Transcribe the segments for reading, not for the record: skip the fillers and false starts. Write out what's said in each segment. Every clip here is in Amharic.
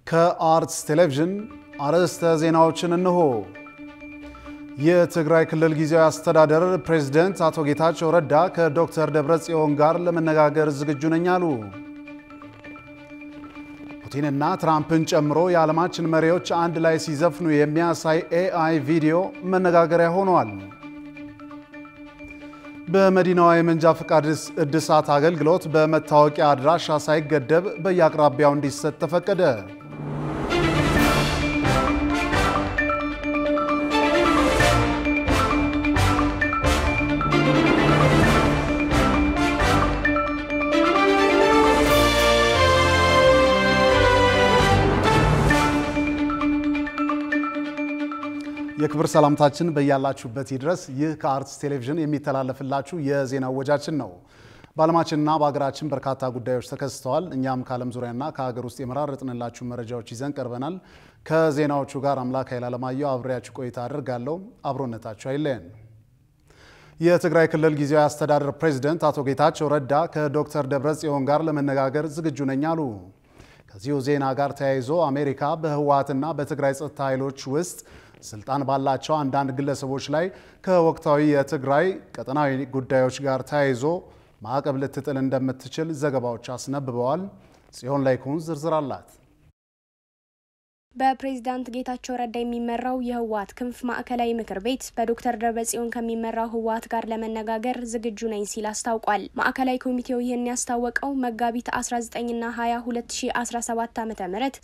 ከአርትስ ቴሌቪዥን አርዕስተ ዜናዎችን እንሆ። የትግራይ ክልል ጊዜያዊ አስተዳደር ፕሬዝዳንት አቶ ጌታቸው ረዳ ከዶክተር ደብረጽዮን ጋር ለመነጋገር ዝግጁ ነኝ አሉ። ፑቲንና ትራምፕን ጨምሮ የዓለማችን መሪዎች አንድ ላይ ሲዘፍኑ የሚያሳይ AI ቪዲዮ መነጋገሪያ ሆኗል። በመዲናዋ የመንጃ ፈቃድ እድሳት አገልግሎት በመታወቂያ አድራሻ ሳይገደብ በየአቅራቢያው እንዲሰጥ ተፈቀደ። የክብር ሰላምታችን በያላችሁበት ይድረስ። ይህ ከአርትስ ቴሌቪዥን የሚተላለፍላችሁ የዜና ወጃችን ነው። በዓለማችንና በአገራችን በርካታ ጉዳዮች ተከስተዋል። እኛም ከዓለም ዙሪያና ከሀገር ውስጥ የመራረጥንላችሁ መረጃዎች ይዘን ቀርበናል። ከዜናዎቹ ጋር አምላክ ኃይል አለማየሁ አብሬያችሁ ቆይታ አድርጋለሁ። አብሮነታችሁ አይለየን። የትግራይ ክልል ጊዜያዊ አስተዳደር ፕሬዝዳንት አቶ ጌታቸው ረዳ ከዶክተር ደብረጽዮን ጋር ለመነጋገር ዝግጁ ነኝ አሉ። ከዚሁ ዜና ጋር ተያይዞ አሜሪካ በህወሓትና በትግራይ ጸጥታ ኃይሎች ውስጥ ስልጣን ባላቸው አንዳንድ ግለሰቦች ላይ ከወቅታዊ የትግራይ ቀጠናዊ ጉዳዮች ጋር ተያይዞ ማዕቀብ ልትጥል እንደምትችል ዘገባዎች አስነብበዋል። ጽዮን ላይኩን ዝርዝር አላት። በፕሬዝዳንት ጌታቸው ረዳ የሚመራው የህወሓት ክንፍ ማዕከላዊ ምክር ቤት በዶክተር ደብረጽዮን ከሚመራው ህወሓት ጋር ለመነጋገር ዝግጁ ነኝ ሲል አስታውቋል። ማዕከላዊ ኮሚቴው ይህን ያስታወቀው መጋቢት 19ና 20 2017 ዓ.ም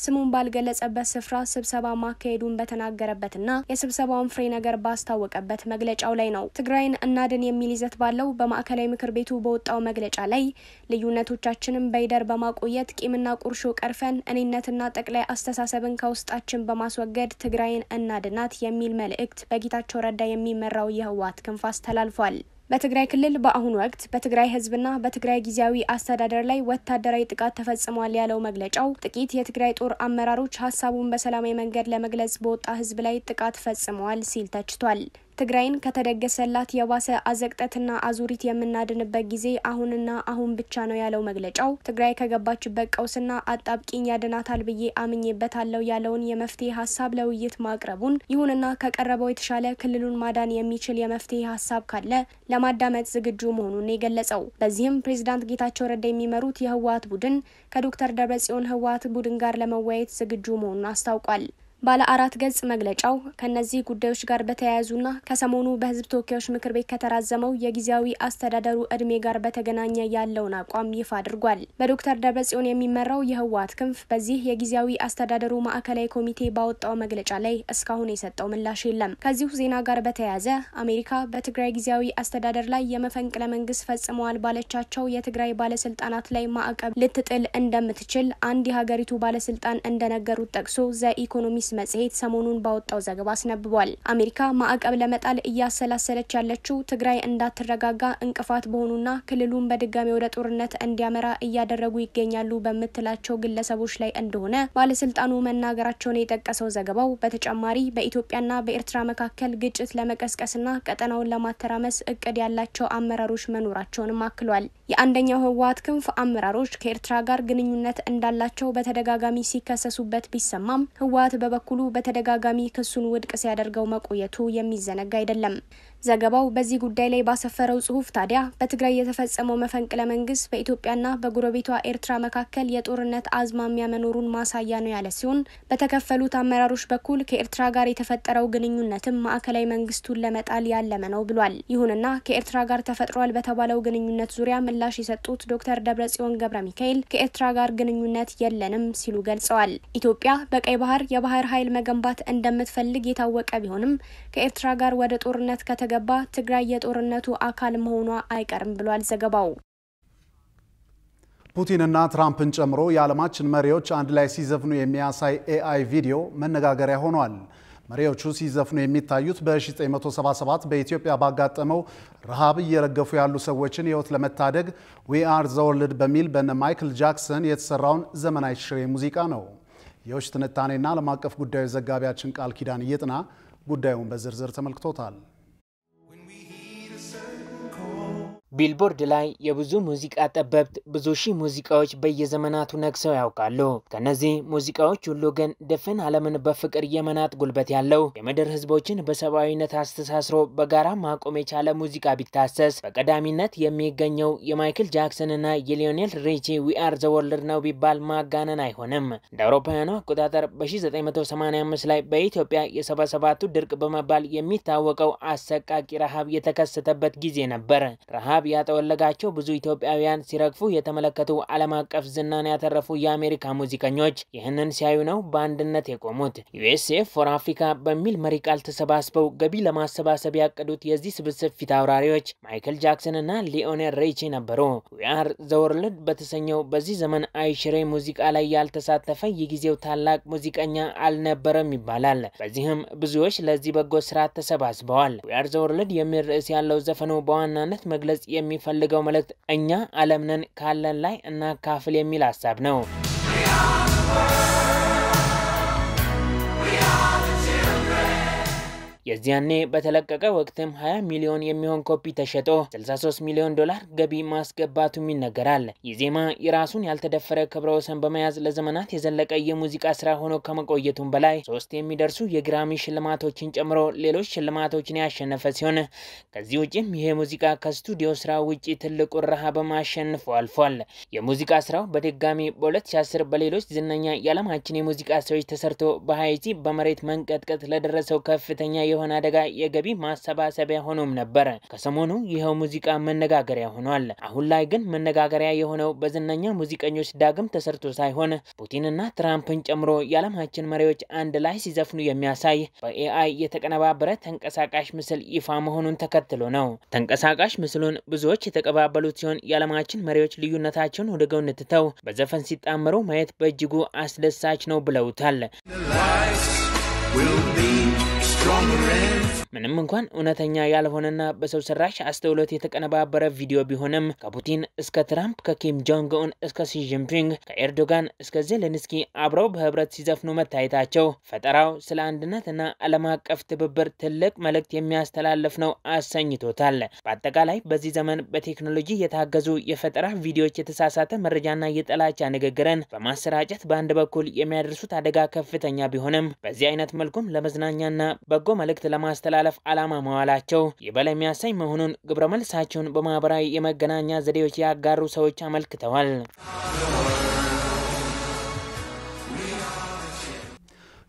ስሙን ባልገለጸበት ስፍራ ስብሰባ ማካሄዱን በተናገረበትና የስብሰባውን ፍሬ ነገር ባስታወቀበት መግለጫው ላይ ነው። ትግራይን እናድን የሚል ይዘት ባለው በማዕከላዊ ምክር ቤቱ በወጣው መግለጫ ላይ ልዩነቶቻችንን በይደር በማቆየት ቂምና ቁርሾ ቀርፈን እኔነትና ጠቅላይ አስተሳሰብን ውስጣችን በማስወገድ ትግራይን እናድናት የሚል መልእክት በጌታቸው ረዳ የሚመራው የህወሓት ክንፍ አስተላልፏል። በትግራይ ክልል በአሁኑ ወቅት በትግራይ ህዝብና በትግራይ ጊዜያዊ አስተዳደር ላይ ወታደራዊ ጥቃት ተፈጽሟል ያለው መግለጫው ጥቂት የትግራይ ጦር አመራሮች ሐሳቡን በሰላማዊ መንገድ ለመግለጽ በወጣ ህዝብ ላይ ጥቃት ፈጽመዋል ሲል ተችቷል። ትግራይን ከተደገሰላት የባሰ አዘቅጠትና አዙሪት የምናድንበት ጊዜ አሁንና አሁን ብቻ ነው ያለው መግለጫው ትግራይ ከገባችበት ቀውስና አጣብቂኝ ያድናታል ብዬ አምኜበታለሁ ያለውን የመፍትሄ ሐሳብ ለውይይት ማቅረቡን፣ ይሁንና ከቀረበው የተሻለ ክልሉን ማዳን የሚችል የመፍትሄ ሐሳብ ካለ ለማዳመጥ ዝግጁ መሆኑን የገለጸው። በዚህም ፕሬዝዳንት ጌታቸው ረዳ የሚመሩት የህወሓት ቡድን ከዶክተር ደብረጽዮን ህወሓት ቡድን ጋር ለመወያየት ዝግጁ መሆኑን አስታውቋል። ባለ 4 ገጽ መግለጫው ከነዚህ ጉዳዮች ጋር በተያያዙና ከሰሞኑ በህዝብ ተወካዮች ምክር ቤት ከተራዘመው የጊዜያዊ አስተዳደሩ እድሜ ጋር በተገናኘ ያለውን አቋም ይፋ አድርጓል። በዶክተር ደብረጽዮን የሚመራው የህወሓት ክንፍ በዚህ የጊዜያዊ አስተዳደሩ ማዕከላዊ ኮሚቴ ባወጣው መግለጫ ላይ እስካሁን የሰጠው ምላሽ የለም። ከዚሁ ዜና ጋር በተያያዘ አሜሪካ በትግራይ ጊዜያዊ አስተዳደር ላይ የመፈንቅለ መንግስት ፈጽመዋል ባለቻቸው የትግራይ ባለስልጣናት ላይ ማዕቀብ ልትጥል እንደምትችል አንድ የሀገሪቱ ባለስልጣን እንደነገሩት ጠቅሶ ዘ ኢኮኖሚስት መጽሔት ሰሞኑን ባወጣው ዘገባ አስነብቧል። አሜሪካ ማዕቀብ ለመጣል እያሰላሰለች ያለችው ትግራይ እንዳትረጋጋ እንቅፋት በሆኑና ክልሉን በድጋሚ ወደ ጦርነት እንዲያመራ እያደረጉ ይገኛሉ በምትላቸው ግለሰቦች ላይ እንደሆነ ባለስልጣኑ መናገራቸውን የጠቀሰው ዘገባው በተጨማሪ በኢትዮጵያና በኤርትራ መካከል ግጭት ለመቀስቀስና ቀጠናውን ለማተራመስ እቅድ ያላቸው አመራሮች መኖራቸውንም አክሏል። የአንደኛው ህወሓት ክንፍ አመራሮች ከኤርትራ ጋር ግንኙነት እንዳላቸው በተደጋጋሚ ሲከሰሱበት ቢሰማም ህወሓት በበኩሉ በተደጋጋሚ ክሱን ውድቅ ሲያደርገው መቆየቱ የሚዘነጋ አይደለም። ዘገባው በዚህ ጉዳይ ላይ ባሰፈረው ጽሑፍ ታዲያ በትግራይ የተፈጸመው መፈንቅለ መንግስት በኢትዮጵያና በጎረቤቷ ኤርትራ መካከል የጦርነት አዝማሚያ መኖሩን ማሳያ ነው ያለ ሲሆን በተከፈሉት አመራሮች በኩል ከኤርትራ ጋር የተፈጠረው ግንኙነትም ማዕከላዊ መንግስቱን ለመጣል ያለመ ነው ብሏል። ይሁንና ከኤርትራ ጋር ተፈጥሯል በተባለው ግንኙነት ዙሪያ ምላሽ የሰጡት ዶክተር ደብረጽዮን ገብረ ሚካኤል ከኤርትራ ጋር ግንኙነት የለንም ሲሉ ገልጸዋል። ኢትዮጵያ በቀይ ባህር የባህር ኃይል መገንባት እንደምትፈልግ የታወቀ ቢሆንም ከኤርትራ ጋር ወደ ጦርነት ከተገባ ትግራይ የጦርነቱ አካል መሆኗ አይቀርም ብሏል ዘገባው። ፑቲንና ትራምፕን ጨምሮ የዓለማችን መሪዎች አንድ ላይ ሲዘፍኑ የሚያሳይ AI ቪዲዮ መነጋገሪያ ሆኗል። መሪዎቹ ሲዘፍኑ የሚታዩት በ1977 በኢትዮጵያ ባጋጠመው ረሃብ እየረገፉ ያሉ ሰዎችን ህይወት ለመታደግ We Are the World በሚል በነ ማይክል ጃክሰን የተሰራውን ዘመናዊ ሽሬ ሙዚቃ ነው። የውጭ ትንታኔና ዓለም አቀፍ ጉዳዮች ዘጋቢያችን ቃል ኪዳን ይጥና ጉዳዩን በዝርዝር ተመልክቶታል። ቢልቦርድ ላይ የብዙ ሙዚቃ ጠበብት ብዙ ሺህ ሙዚቃዎች በየዘመናቱ ነግሰው ያውቃሉ። ከነዚህ ሙዚቃዎች ሁሉ ግን ድፍን ዓለምን በፍቅር የመናጥ ጉልበት ያለው የምድር ህዝቦችን በሰብአዊነት አስተሳስሮ በጋራ ማቆም የቻለ ሙዚቃ ቢታሰስ በቀዳሚነት የሚገኘው የማይክል ጃክሰን እና የሊዮኔል ሪቺ ዊ አር ዘ ወርልድ ነው ቢባል ማጋነን አይሆንም። እንደ አውሮፓውያኑ አቆጣጠር በ1985 ላይ በኢትዮጵያ የ77ቱ ድርቅ በመባል የሚታወቀው አሰቃቂ ረሃብ የተከሰተበት ጊዜ ነበር። ረሃብ ያጠወለጋቸው ብዙ ኢትዮጵያውያን ሲረግፉ የተመለከቱ ዓለም አቀፍ ዝናን ያተረፉ የአሜሪካ ሙዚቀኞች ይህንን ሲያዩ ነው በአንድነት የቆሙት። ዩኤስኤፍ ፎር አፍሪካ በሚል መሪ ቃል ተሰባስበው ገቢ ለማሰባሰብ ያቀዱት የዚህ ስብስብ ፊት አውራሪዎች ማይክል ጃክሰን እና ሊዮኔል ሪቺ ነበሩ። ዊ አር ዘ ወርልድ በተሰኘው በዚህ ዘመን አይሽሬ ሙዚቃ ላይ ያልተሳተፈ የጊዜው ታላቅ ሙዚቀኛ አልነበረም ይባላል። በዚህም ብዙዎች ለዚህ በጎ ስራ ተሰባስበዋል። ዊ አር ዘ ወርልድ የሚል ርዕስ ያለው ዘፈኑ በዋናነት መግለጽ የሚፈልገው መልእክት እኛ ዓለምን ካለን ላይ እናካፍል የሚል ሐሳብ ነው። የዚያኔ በተለቀቀ ወቅትም 20 ሚሊዮን የሚሆን ኮፒ ተሸጦ 63 ሚሊዮን ዶላር ገቢ ማስገባቱም ይነገራል። የዜማ የራሱን ያልተደፈረ ክብረ ወሰን በመያዝ ለዘመናት የዘለቀ የሙዚቃ ስራ ሆኖ ከመቆየቱም በላይ 3 የሚደርሱ የግራሚ ሽልማቶችን ጨምሮ ሌሎች ሽልማቶችን ያሸነፈ ሲሆን ከዚህ ውጪም ይሄ ሙዚቃ ከስቱዲዮ ስራ ውጪ ትልቁ ረሃብም አሸንፎ አልፏል። የሙዚቃ ስራው በድጋሚ በ2010 በሌሎች ዝነኛ የዓለማችን የሙዚቃ ሰዎች ተሰርቶ በሃይቲ በመሬት መንቀጥቀጥ ለደረሰው ከፍተኛ የሆነ አደጋ የገቢ ማሰባሰቢያ ሆኖም ነበር። ከሰሞኑ ይሄው ሙዚቃ መነጋገሪያ ሆኗል። አሁን ላይ ግን መነጋገሪያ የሆነው በዝነኛ ሙዚቀኞች ዳግም ተሰርቶ ሳይሆን ፑቲንና ትራምፕን ጨምሮ የዓለማችን መሪዎች አንድ ላይ ሲዘፍኑ የሚያሳይ በኤአይ የተቀነባበረ ተንቀሳቃሽ ምስል ይፋ መሆኑን ተከትሎ ነው። ተንቀሳቃሽ ምስሉን ብዙዎች የተቀባበሉት ሲሆን የዓለማችን መሪዎች ልዩነታቸውን ወደ ጎን ትተው በዘፈን ሲጣመሩ ማየት በእጅጉ አስደሳች ነው ብለውታል። ምንም እንኳን እውነተኛ ያልሆነና በሰው ሰራሽ አስተውሎት የተቀነባበረ ቪዲዮ ቢሆንም ከፑቲን እስከ ትራምፕ ከኪም ጆንግ ኡን እስከ ሲ ጂንፒንግ ከኤርዶጋን እስከ ዜሌንስኪ አብረው በህብረት ሲዘፍኑ መታየታቸው ፈጠራው ስለ አንድነትና ዓለም አቀፍ ትብብር ትልቅ መልእክት የሚያስተላልፍ ነው አሰኝቶታል። በአጠቃላይ በዚህ ዘመን በቴክኖሎጂ የታገዙ የፈጠራ ቪዲዮዎች የተሳሳተ መረጃና የጥላቻ ንግግርን በማሰራጨት በአንድ በኩል የሚያደርሱት አደጋ ከፍተኛ ቢሆንም በዚህ አይነት መልኩም ለመዝናኛና በጎ መልእክት ለማስተላለፍ ዓላማ መዋላቸው የበላይ የሚያሳይ መሆኑን ግብረ መልሳቸውን በማህበራዊ የመገናኛ ዘዴዎች ያጋሩ ሰዎች አመልክተዋል።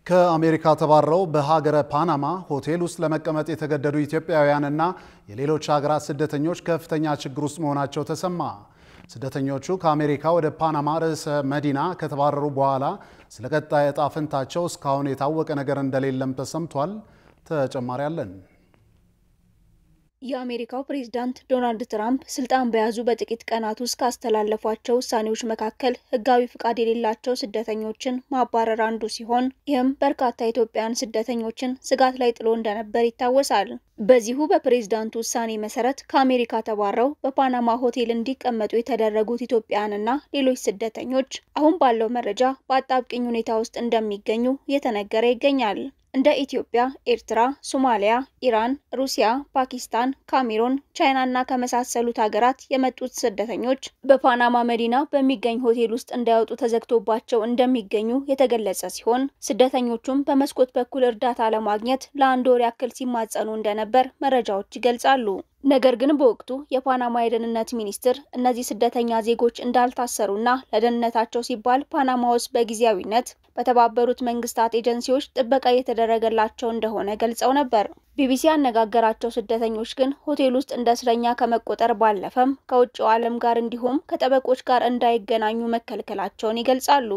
ከአሜሪካ ተባረው በሀገረ ፓናማ ሆቴል ውስጥ ለመቀመጥ የተገደዱ ኢትዮጵያውያንና የሌሎች ሀገራት ስደተኞች ከፍተኛ ችግር ውስጥ መሆናቸው ተሰማ። ስደተኞቹ ከአሜሪካ ወደ ፓናማ ርዕሰ መዲና ከተባረሩ በኋላ ስለ ቀጣይ ዕጣ ፈንታቸው እስካሁን የታወቀ ነገር እንደሌለም ተሰምቷል። ተጨማሪ አለን። የአሜሪካው ፕሬዝዳንት ዶናልድ ትራምፕ ስልጣን በያዙ በጥቂት ቀናት ውስጥ ካስተላለፏቸው ውሳኔዎች መካከል ህጋዊ ፍቃድ የሌላቸው ስደተኞችን ማባረር አንዱ ሲሆን ይህም በርካታ ኢትዮጵያውያን ስደተኞችን ስጋት ላይ ጥሎ እንደነበር ይታወሳል። በዚሁ በፕሬዝዳንቱ ውሳኔ መሰረት ከአሜሪካ ተባረው በፓናማ ሆቴል እንዲቀመጡ የተደረጉት ኢትዮጵያውያንና ሌሎች ስደተኞች አሁን ባለው መረጃ በአጣብቂኝ ሁኔታ ውስጥ እንደሚገኙ እየተነገረ ይገኛል። እንደ ኢትዮጵያ፣ ኤርትራ፣ ሶማሊያ፣ ኢራን፣ ሩሲያ፣ ፓኪስታን፣ ካሜሩን፣ ቻይናና ከመሳሰሉት ሀገራት የመጡት ስደተኞች በፓናማ መዲና በሚገኝ ሆቴል ውስጥ እንዳይወጡ ተዘግቶባቸው እንደሚገኙ የተገለጸ ሲሆን ስደተኞቹም በመስኮት በኩል እርዳታ ለማግኘት ለአንድ ወር ያክል ሲማጸኑ እንደነበር መረጃዎች ይገልጻሉ። ነገር ግን በወቅቱ የፓናማ የደህንነት ሚኒስትር እነዚህ ስደተኛ ዜጎች እንዳልታሰሩና ለደህንነታቸው ሲባል ፓናማ ውስጥ በጊዜያዊነት በተባበሩት መንግስታት ኤጀንሲዎች ጥበቃ እየተደረገላቸው እንደሆነ ገልጸው ነበር። ቢቢሲ ያነጋገራቸው ስደተኞች ግን ሆቴል ውስጥ እንደ እስረኛ ከመቆጠር ባለፈም ከውጭው ዓለም ጋር እንዲሁም ከጠበቆች ጋር እንዳይገናኙ መከልከላቸውን ይገልጻሉ።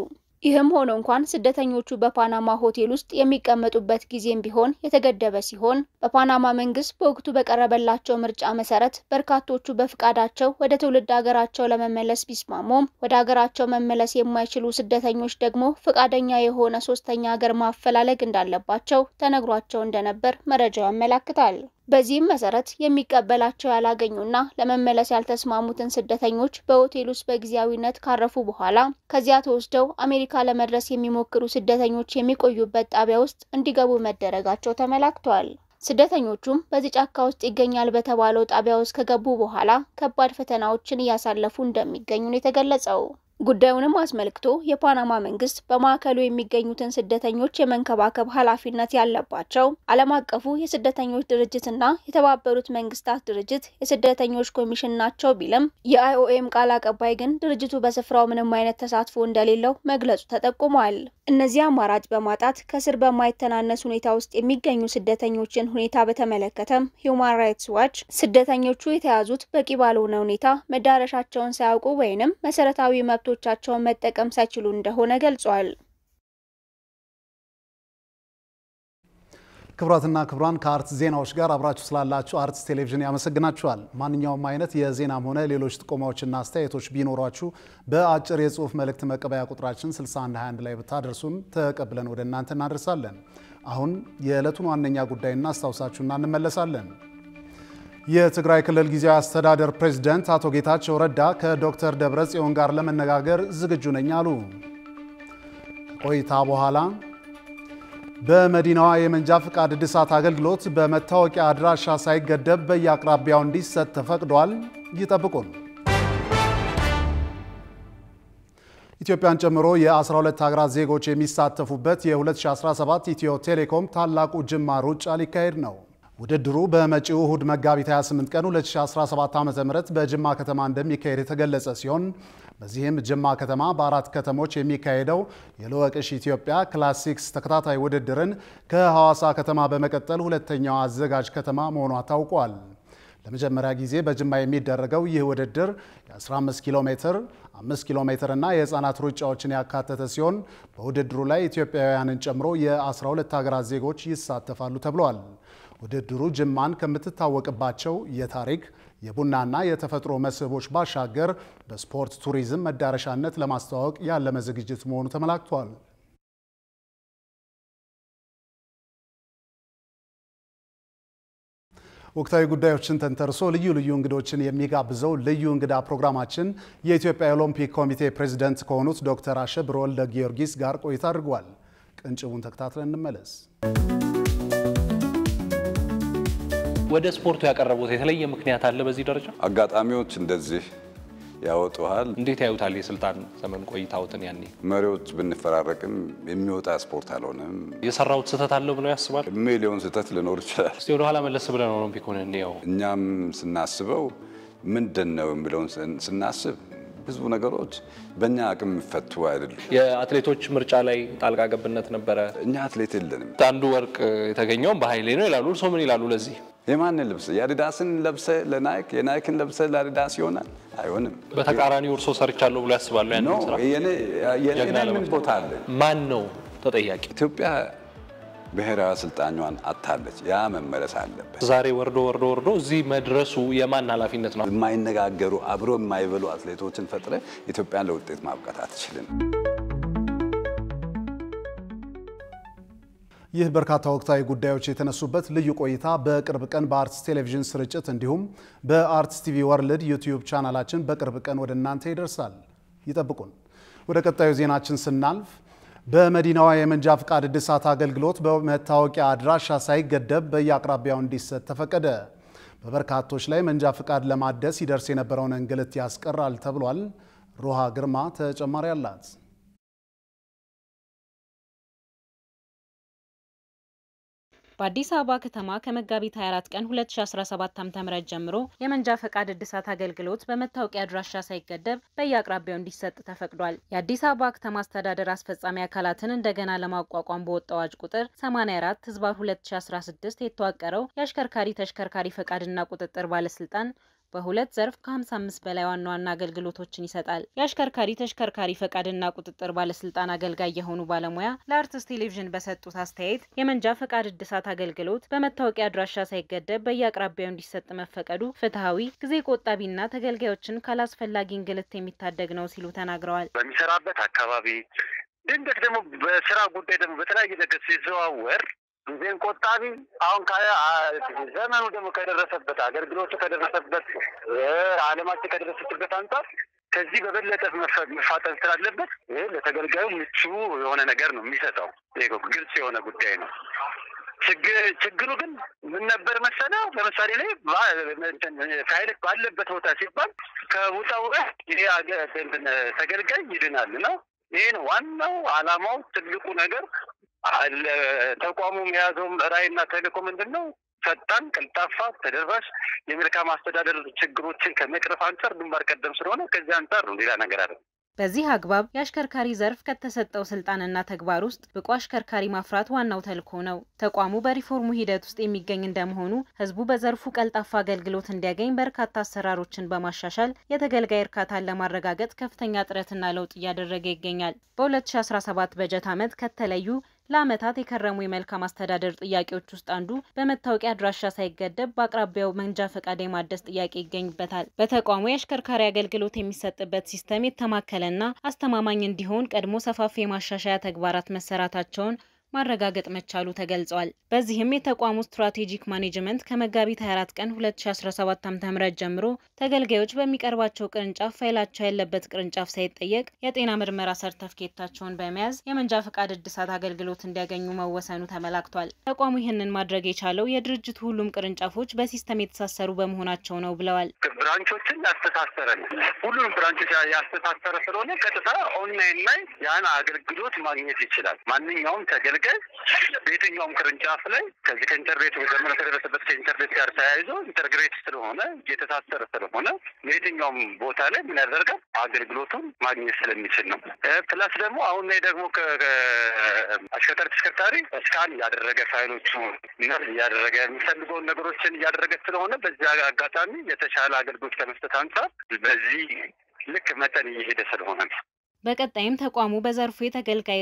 ይህም ሆኖ እንኳን ስደተኞቹ በፓናማ ሆቴል ውስጥ የሚቀመጡበት ጊዜም ቢሆን የተገደበ ሲሆን በፓናማ መንግስት በወቅቱ በቀረበላቸው ምርጫ መሰረት በርካቶቹ በፍቃዳቸው ወደ ትውልድ ሀገራቸው ለመመለስ ቢስማሙም ወደ ሀገራቸው መመለስ የማይችሉ ስደተኞች ደግሞ ፍቃደኛ የሆነ ሶስተኛ ሀገር ማፈላለግ እንዳለባቸው ተነግሯቸው እንደነበር መረጃው ያመለክታል። በዚህም መሰረት የሚቀበላቸው ያላገኙና ለመመለስ ያልተስማሙትን ስደተኞች በሆቴል ውስጥ በጊዜያዊነት ካረፉ በኋላ ከዚያ ተወስደው አሜሪካ ለመድረስ የሚሞክሩ ስደተኞች የሚቆዩበት ጣቢያ ውስጥ እንዲገቡ መደረጋቸው ተመላክቷል። ስደተኞቹም በዚህ ጫካ ውስጥ ይገኛል በተባለው ጣቢያ ውስጥ ከገቡ በኋላ ከባድ ፈተናዎችን እያሳለፉ እንደሚገኙ ነው የተገለጸው። ጉዳዩንም አስመልክቶ የፓናማ መንግስት በማዕከሉ የሚገኙትን ስደተኞች የመንከባከብ ኃላፊነት ያለባቸው ዓለም አቀፉ የስደተኞች ድርጅትና የተባበሩት መንግስታት ድርጅት የስደተኞች ኮሚሽን ናቸው ቢልም የአይኦኤም ቃል አቀባይ ግን ድርጅቱ በስፍራው ምንም አይነት ተሳትፎ እንደሌለው መግለጹ ተጠቁሟል። እነዚህ አማራጭ በማጣት ከስር በማይተናነስ ሁኔታ ውስጥ የሚገኙ ስደተኞችን ሁኔታ በተመለከተም ሂዩማን ራይትስ ዋች ስደተኞቹ የተያዙት በቂ ባልሆነ ሁኔታ መዳረሻቸውን ሳያውቁ ወይንም መሰረታዊ መብቶቻቸውን መጠቀም ሳይችሉ እንደሆነ ገልጿል። ክቡራትና ክቡራን ከአርትስ ዜናዎች ጋር አብራችሁ ስላላችሁ አርትስ ቴሌቪዥን ያመሰግናችኋል። ማንኛውም አይነት የዜናም ሆነ ሌሎች ጥቆማዎችና አስተያየቶች ቢኖሯችሁ በአጭር የጽሁፍ መልእክት መቀበያ ቁጥራችን 6121 ላይ ብታደርሱን ተቀብለን ወደ እናንተ እናደርሳለን። አሁን የዕለቱን ዋነኛ ጉዳይ እናስታውሳችሁና እንመለሳለን። የትግራይ ክልል ጊዜያዊ አስተዳደር ፕሬዝዳንት አቶ ጌታቸው ረዳ ከዶክተር ደብረጽዮን ጋር ለመነጋገር ዝግጁ ነኝ አሉ። ቆይታ በኋላ በመዲናዋ የመንጃ ፍቃድ እድሳት አገልግሎት በመታወቂያ አድራሻ ሳይገደብ በየአቅራቢያው እንዲሰጥ ተፈቅዷል። ይጠብቁን። ኢትዮጵያን ጨምሮ የ12 ሀገራት ዜጎች የሚሳተፉበት የ2017 ኢትዮ ቴሌኮም ታላቁ ጅማ ሩጫ ሊካሄድ ነው። ውድድሩ በመጪው እሁድ መጋቢት 28 ቀን 2017 ዓ.ም በጅማ ከተማ እንደሚካሄድ የተገለጸ ሲሆን በዚህም ጅማ ከተማ በአራት ከተሞች የሚካሄደው የልወቅሽ ኢትዮጵያ ክላሲክስ ተከታታይ ውድድርን ከሐዋሳ ከተማ በመቀጠል ሁለተኛው አዘጋጅ ከተማ መሆኗ ታውቋል። ለመጀመሪያ ጊዜ በጅማ የሚደረገው ይህ ውድድር የ15 ኪሎ ሜትር፣ 5 ኪሎ ሜትር እና የህፃናት ሩጫዎችን ያካተተ ሲሆን በውድድሩ ላይ ኢትዮጵያውያንን ጨምሮ የ12 ሀገራት ዜጎች ይሳተፋሉ ተብሏል። ውድድሩ ጅማን ከምትታወቅባቸው የታሪክ የቡናና የተፈጥሮ መስህቦች ባሻገር በስፖርት ቱሪዝም መዳረሻነት ለማስተዋወቅ ያለመ ዝግጅት መሆኑ ተመላክቷል። ወቅታዊ ጉዳዮችን ተንተርሶ ልዩ ልዩ እንግዶችን የሚጋብዘው ልዩ እንግዳ ፕሮግራማችን የኢትዮጵያ ኦሎምፒክ ኮሚቴ ፕሬዝዳንት ከሆኑት ዶክተር አሸብር ወልደ ጊዮርጊስ ጋር ቆይታ አድርጓል። ቅንጭቡን ተከታትለን እንመለስ። ወደ ስፖርቱ ያቀረቡት የተለየ ምክንያት አለ? በዚህ ደረጃ አጋጣሚዎች እንደዚህ ያወጡሃል። እንዴት ያዩታል? የስልጣን ዘመን ቆይታውትን ያኔ መሪዎች ብንፈራረቅም የሚወጣ ስፖርት አልሆነም። የሰራውት ስህተት አለው ብለው ያስባል? ሚሊዮን ስህተት ሊኖር ይችላል። እስቲ ወደ ኋላ መለስ ብለን ኦሎምፒኩን እንየው። እኛም ስናስበው ምንድነው የሚለውን ስናስብ ብዙ ነገሮች በእኛ አቅም ፈቱ አይደሉም። የአትሌቶች ምርጫ ላይ ጣልቃ ገብነት ነበረ። እኛ አትሌት የለንም። አንዱ ወርቅ የተገኘው በኃይሌ ነው ይላሉ። እርሶ ምን ይላሉ ለዚህ? የማንን ልብስ የአዲዳስን ለብሰ ለናይክ የናይክን ለብሰ ለአዲዳስ ይሆናል? አይሆንም። በተቃራኒው እርሶ ሰርቻለሁ ብሎ ያስባሉ? ያን ስራ የኔ ምን ቦታ አለ? ማን ነው ተጠያቂ? ኢትዮጵያ ብሔራዊ ስልጣኗን አታለች። ያ መመለስ አለበት። ዛሬ ወርዶ እዚህ መድረሱ የማን ኃላፊነት ነው? የማይነጋገሩ አብሮ የማይበሉ አትሌቶችን ፈጥረ ኢትዮጵያን ለውጤት ማብቃት አትችልም። ይህ በርካታ ወቅታዊ ጉዳዮች የተነሱበት ልዩ ቆይታ በቅርብ ቀን በአርትስ ቴሌቪዥን ስርጭት እንዲሁም በአርትስ ቲቪ ወርልድ ዩቲዩብ ቻናላችን በቅርብ ቀን ወደ እናንተ ይደርሳል። ይጠብቁን። ወደ ቀጣዩ ዜናችን ስናልፍ በመዲናዋ የመንጃ ፍቃድ እድሳት አገልግሎት በመታወቂያ አድራሻ ሳይገደብ በየአቅራቢያው እንዲሰጥ ተፈቀደ። በበርካቶች ላይ መንጃ ፍቃድ ለማደስ ይደርስ የነበረውን እንግልት ያስቀራል ተብሏል። ሮሃ ግርማ ተጨማሪ አላት። በአዲስ አበባ ከተማ ከመጋቢት 24 ቀን 2017 ዓ.ም ጀምሮ የመንጃ ፈቃድ እድሳት አገልግሎት በመታወቂያ አድራሻ ሳይገደብ በየአቅራቢያው እንዲሰጥ ተፈቅዷል። የአዲስ አበባ ከተማ አስተዳደር አስፈጻሚ አካላትን እንደገና ለማቋቋም በወጣው አዋጅ ቁጥር 84/2016 የተዋቀረው ተሽከርካሪ ፈቃድና ቁጥጥር ባለስልጣን በሁለት ዘርፍ ከ55 በላይ ዋና አገልግሎቶችን ይሰጣል። ተሽከርካሪ ፈቃድና ቁጥጥር ባለስልጣን አገልጋይ የሆኑ ባለሙያ ለአርትስ ቴሌቪዥን በሰጡት አስተያየት የመንጃ ፈቃድ እድሳት አገልግሎት በመታወቂያ አድራሻ ሳይገደብ በየአቅራቢያው እንዲሰጥ መፈቀዱ ፍትሃዊ፣ ጊዜ ቆጣቢና ተገልጋዮችን ካላስፈላጊ እንግልት የሚታደግ ነው ሲሉ ተናግረዋል። በሚሰራበት አካባቢ ድንገት ደግሞ በስራ ጉዳይ ደግሞ በተለያየ ነገር ሲዘዋወር ጊዜን ቆጣቢ አሁን ዘመኑ ደግሞ ከደረሰበት አገልግሎቱ ከደረሰበት ዓለማችን ከደረሰችበት አንጻር ከዚህ በበለጠ መፋጠን ስላለበት ይሄ ለተገልጋዩ ምቹ የሆነ ነገር ነው የሚሰጠው። ይሄ ግልጽ የሆነ ጉዳይ ነው። ችግሩ ግን ምን ነበር መሰለህ? ለምሳሌ ላይ ፋይል ባለበት ቦታ ሲባል ከውጣው ተገልጋይ ይድናል ነው። ይሄ ነው ዋናው ዓላማው። ትልቁ ነገር ተቋሙ የያዘው ራዕይና ተልዕኮ ምንድነው? ፈጣን፣ ቀልጣፋ፣ ተደራሽ የመልካም አስተዳደር ችግሮችን ከመቅረፍ አንፃር ግንባር ቀደም ስለሆነ ከዚህ አንፃር ነው፣ ሌላ ነገር አይደለም። በዚህ አግባብ የአሽከርካሪ ዘርፍ ከተሰጠው ስልጣንና ተግባር ውስጥ ብቁ አሽከርካሪ ማፍራት ዋናው ተልዕኮ ነው። ተቋሙ በሪፎርሙ ሂደት ውስጥ የሚገኝ እንደመሆኑ ህዝቡ በዘርፉ ቀልጣፋ አገልግሎት እንዲያገኝ በርካታ አሰራሮችን በማሻሻል የተገልጋይ እርካታን ለማረጋገጥ ከፍተኛ ጥረትና ለውጥ እያደረገ ይገኛል። በ2017 በጀት ዓመት ከተለዩ ለዓመታት የከረሙ የመልካም አስተዳደር ጥያቄዎች ውስጥ አንዱ በመታወቂያ አድራሻ ሳይገደብ በአቅራቢያው መንጃ ፈቃድ የማደስ ጥያቄ ይገኝበታል። በተቋሙ የአሽከርካሪ አገልግሎት የሚሰጥበት ሲስተም የተማከለና አስተማማኝ እንዲሆን ቀድሞ ሰፋፊ የማሻሻያ ተግባራት መሰራታቸውን ማረጋገጥ መቻሉ ተገልጿል። በዚህም የተቋሙ ስትራቴጂክ ማኔጅመንት ከመጋቢት 24 ቀን 2017 ዓ.ም ጀምሮ ተገልጋዮች በሚቀርባቸው ቅርንጫፍ ፋይላቸው ያለበት ቅርንጫፍ ሳይጠየቅ የጤና ምርመራ ሰርተፍኬታቸውን በመያዝ የመንጃ ፈቃድ እድሳት አገልግሎት እንዲያገኙ መወሰኑ ተመላክቷል። ተቋሙ ይህንን ማድረግ የቻለው የድርጅቱ ሁሉም ቅርንጫፎች በሲስተም የተሳሰሩ በመሆናቸው ነው ብለዋል። ብራንቾችን ያስተሳሰረ ነው። ሁሉም ብራንቾች ያስተሳሰረ ስለሆነ ቀጥታ ኦንላይን ላይ ያን አገልግሎት ማግኘት ይችላል። ማንኛውም ተገልጋይ በየትኛውም ቅርንጫፍ ላይ ከዚህ ከኢንተርኔት ዘመኑ ከደረሰበት ከኢንተርኔት ጋር ተያይዞ ኢንተግሬት ስለሆነ የተሳሰረ ስለሆነ በየትኛውም ቦታ ላይ ምን ያደርጋል አገልግሎቱን ማግኘት ስለሚችል ነው። ፕላስ ደግሞ አሁን ላይ ደግሞ አሽከርካሪ ተሽከርካሪ ስካን እያደረገ ፋይሎቹ እያደረገ የሚፈልገውን ነገሮችን እያደረገ ስለሆነ በዚህ አጋጣሚ የተሻለ አገልግሎት ከመስጠት አንጻር በዚህ ልክ መጠን እየሄደ ስለሆነ ነው። በቀጣይም ተቋሙ በዘርፉ የተገልጋይ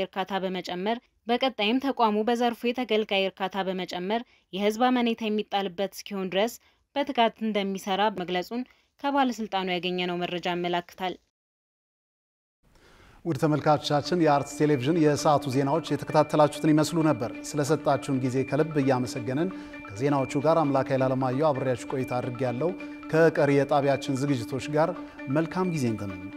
እርካታ በመጨመር የህዝብ አመኔታ የሚጣልበት እስኪሆን ድረስ በትጋት እንደሚሰራ መግለጹን ከባለስልጣኑ ያገኘነው መረጃ ያመለክታል። ውድ ተመልካቾቻችን የአርትስ ቴሌቪዥን የሰዓቱ ዜናዎች የተከታተላችሁትን ይመስሉ ነበር። ስለሰጣችሁን ጊዜ ከልብ እያመሰገንን ከዜናዎቹ ጋር አምላክ ኃይላለማየሁ አብሬያችሁ ቆይታ አድርጌያለሁ። ከቀሪ የጣቢያችን ዝግጅቶች ጋር መልካም ጊዜን ተመኘሁ።